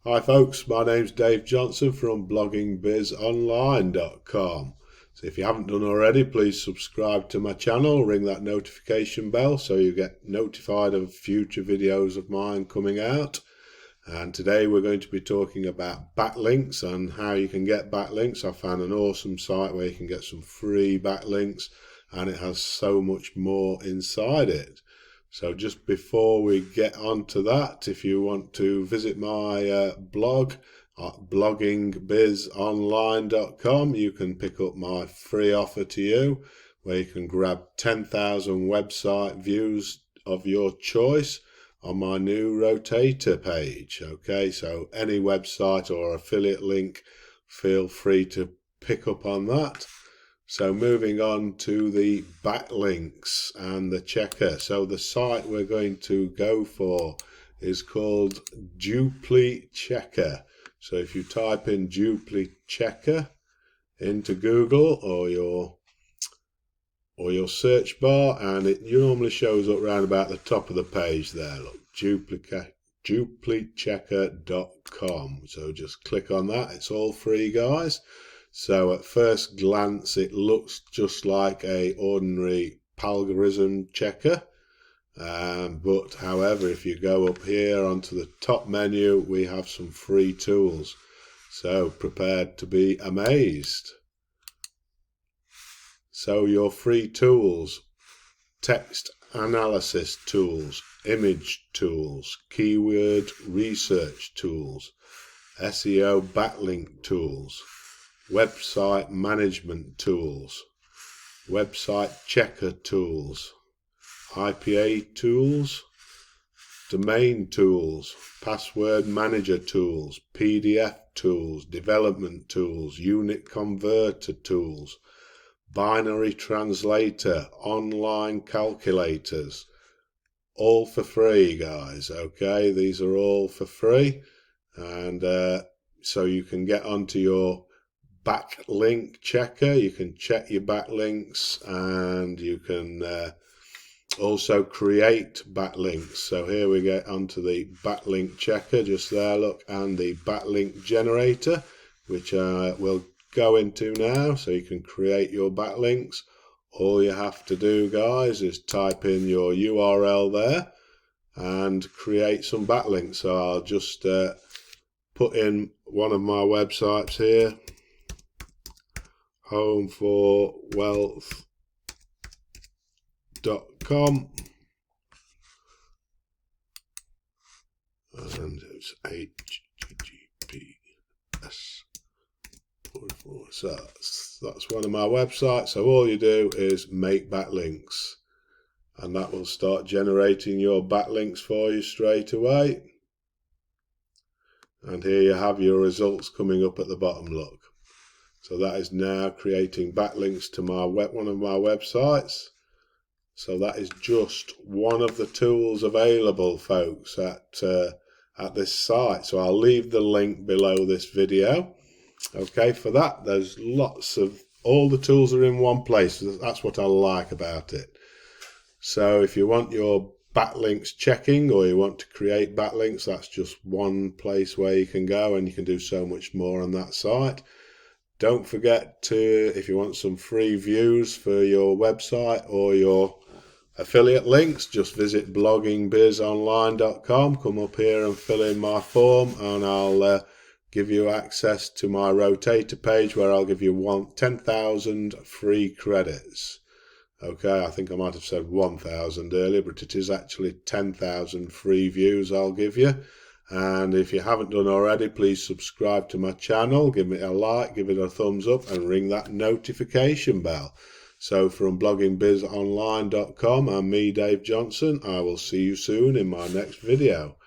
Hi folks, my name's Dave Johnson from bloggingbizonline.com. So if you haven't done already, please subscribe to my channel, ring that notification bell so you get notified of future videos of mine coming out. And today we're going to be talking about backlinks and how you can get backlinks. I found an awesome site where you can get some free backlinks, and it has so much more inside it. So just before we get on to that, if you want to visit my blog at bloggingbizonline.com, you can pick up my free offer to you where you can grab 10,000 website views of your choice on my new rotator page. Okay, so any website or affiliate link, feel free to pick up on that. So moving on to the backlinks and the checker. So the site we're going to go for is called Dupli Checker. So if you type in Dupli Checker into Google or your search bar, and it normally shows up around about the top of the page there. Look, duplichecker.com. So just click on that. It's all free, guys. So at first glance it looks just like a ordinary algorithm checker, but however, if you go up here onto the top menu, we have some free tools. So prepared to be amazed. So your free tools: text analysis tools, image tools, keyword research tools, SEO backlink tools, website management tools, website checker tools, IPA tools, domain tools, password manager tools, PDF tools, development tools, unit converter tools, binary translator, online calculators, all for free, guys. Okay, these are all for free, and so you can get onto your backlink checker. You can check your backlinks, and you can also create backlinks. So here we get onto the backlink checker, just there, look, and the backlink generator, which we'll go into now. So you can create your backlinks. All you have to do, guys, is type in your URL there and create some backlinks. So I'll just put in one of my websites here, homeforwealth.com, and it's HTTPS. So that's one of my websites. So all you do is make backlinks, and that will start generating your backlinks for you straight away. And here you have your results coming up at the bottom, look. So that is now creating backlinks to one of my websites. So that is just one of the tools available, folks, at this site. So I'll leave the link below this video. Okay, for that, there's lots of, all the tools are in one place. That's what I like about it. So if you want your backlinks checking, or you want to create backlinks, that's just one place where you can go, and you can do so much more on that site. Don't forget to, if you want some free views for your website or your affiliate links, just visit bloggingbizonline.com. Come up here and fill in my form, and I'll give you access to my rotator page where I'll give you 10,000 free credits. Okay, I think I might have said 1,000 earlier, but it is actually 10,000 free views I'll give you. And if you haven't done already, please subscribe to my channel, give it a like, give it a thumbs up, and ring that notification bell. So from bloggingbizonline.com, I'm me, Dave Johnson. I will see you soon in my next video.